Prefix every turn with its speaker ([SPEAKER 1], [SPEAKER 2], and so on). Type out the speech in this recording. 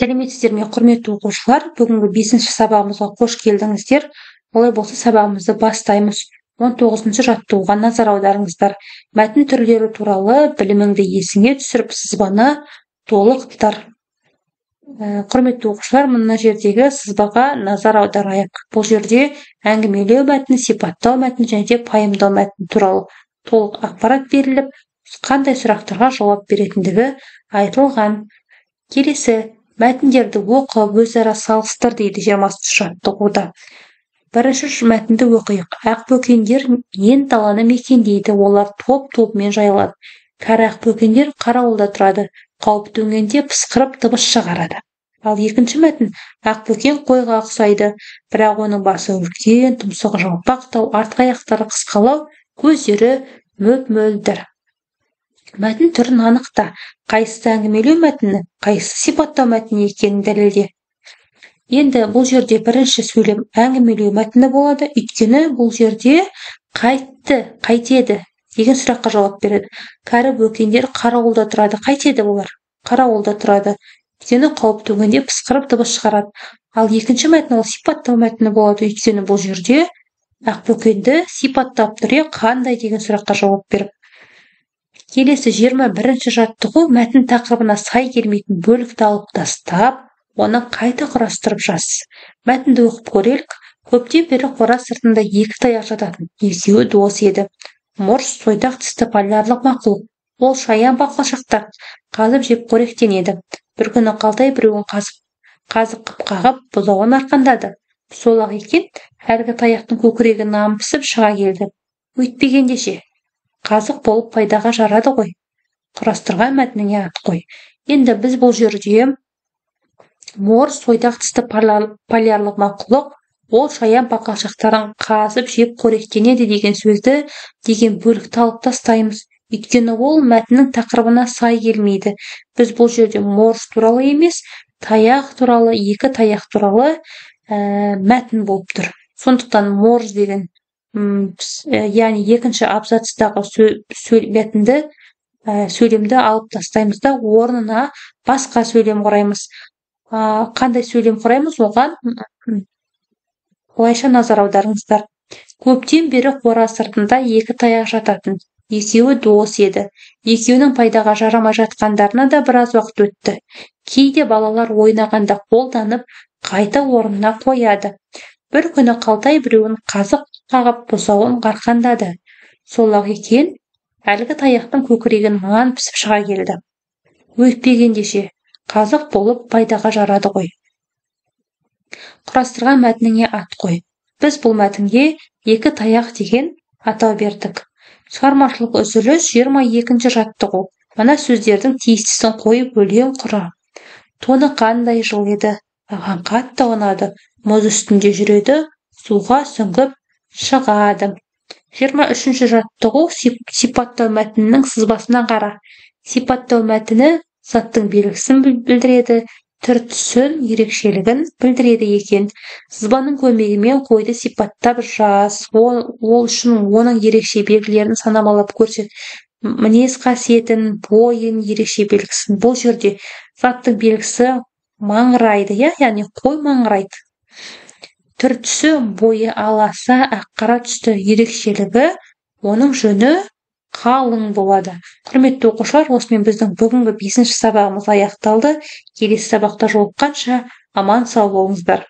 [SPEAKER 1] Сәлеметсіздер ме, құрметті оқушылар? Бүгінгі 5-ші сабағымызға қош келдіңіздер. Олай болса, сабағымызды бастаймыз. 19-шы жаттығуға назар аударыңыздар. Мәтін түрлері туралы біліміңді есіңе түсіріп, сызбаны толықтыр. Құрметті оқушылар, мына жердегі сызбаға назар аударайық. Бұл жерде әңгімелеу мәтіні, сипаттау мәтіні және де пайымдау мәтіні туралы толық ақпарат беріліп, қандай сұрақтарға жауап беретіндігі айтылған. Келесі мәтіндерді оқып, өзара салыстыр дейді 20-шы жаттығуда. Бірінші мәтінді оқиық. Ақбөкендер ен даланы мекендейді, олар топ-топымен жайылады. Кәрі ақбөкендер қарауылда тұрады, қауіп төнгенде пысқырып дыбыс шығарады. Ал екінші мәтін, ақбөкен қойға ұқсайды, бірақ оның басы үлкен, тұмсығы жалпақтау, артқы аяқтары қысқалау, көздері мөп-мөлдір. Мәтін түрін анықта. Қайсысы әңгімелеу мәтіні, қайсысы сипаттау мәтіні екенін дәлелде. Енді бұл жерде бірінші сөйлем әңгімелеу мәтіні болады, өйткені бұл жерде қайтеді деген сұраққа жауап береді. Кәрі бөкендер қарауылда тұрады. Қайтеді олар? Қарауылда тұрады. Өйткені қауіп төнгенде пысқырып дыбыс шығарады. Ал екінші мәтін ол сипаттау мәтіні болады, өйткені бұл жерде ақбөкенді сипаттап тұр, қандай деген сұраққа жауап беріп. Келесі 21-ші жаттығу мәтін тақырыбына сай келмейтін бөлікті алып тастап, оны қайта құрастырып жаз. Мәтінді оқып көрелік. Көптен бері қора сыртында екі таяқ жататын, екеуі дос еді. Морж сойдақ тісті полярлық мақұлық. Ол шаян бақалшақтар, қазып жеп қоректенеді. Бір күні қалтай біреуін қазып қағып, бұзауын арқандады. Сол-ақ екен, әлгі таяқтың көкірегі нам пісіп шыға келді. Өйтпегенде ше, қазық болып пайдаға жарады ғой. Құрастырған мәтініңе ат қой. Енді біз бұл жерде мор сойдақ тісті полярлық мақұлық, ол шаян бақалшақтарын қазып жеп қоректенеді деген сөзді деген бөлікті алып тастаймыз. Өйткені ол мәтіннің тақырыбына сай келмейді. Біз бұл жерде морж туралы емес, таяқ туралы, екі таяқ туралы мәтін болып тұр. Сондықтан морж деген яғни екінші абзацтағы сөйлемді алып тастаймыз да орнына басқа сөйлем құраймыз. Қандай сөйлем құраймыз? Оған олайша назар аударыңыздар. Көптен бері қора сыртында екі таяқ жататын, екеуі дос еді. Екеуінің пайдаға жарамай жатқандарына да біраз уақыт өтті. Кейде балалар ойнағанда қолданып, қайта орнына қояды. Бір күні қалтай біреуін қазық қағып бұзауын арқандады. Сол-ақ екен, әлгі таяқтың көкірегін нан пісіп шыға келді. Өйтпегенде ше, қазық болып пайдаға жарады ғой. Құрастырған мәтініңе ат қой. Біз бұл мәтінге екі таяқ деген атау бердік. Шығармашылық үзіліс 22-ші жаттығу. Мына сөздердің тиістісін қойып өлең құра. Тоны қандай жыл еді, аған қатты ұнады. Мұз үстінде жүреді, суға сүңгіп шығады. 23-ші жаттығу сипаттау мәтінінің сызбасына қара. Сипаттау мәтіні заттың белгісін білдіреді, түр-түсін, ерекшелігін білдіреді екен. Сызбаның көмегімен қойды сипаттап жаз. Ол үшін оның ерекше белгілерін санамалап көрсет. Мінез қасиетін, бойын, ерекше белгісін. Бұл жерде заттың белгісі маңырайды, яғни қой маңырайды. Түр-түсі, бойы аласа, аққара түсті, ерекшелігі, оның жүні қалың болады. Құрметті оқушылар, осымен біздің бүгінгі 5-ші сабағымыз аяқталды. Келесі сабақта жолыққанша аман сау болыңыздар.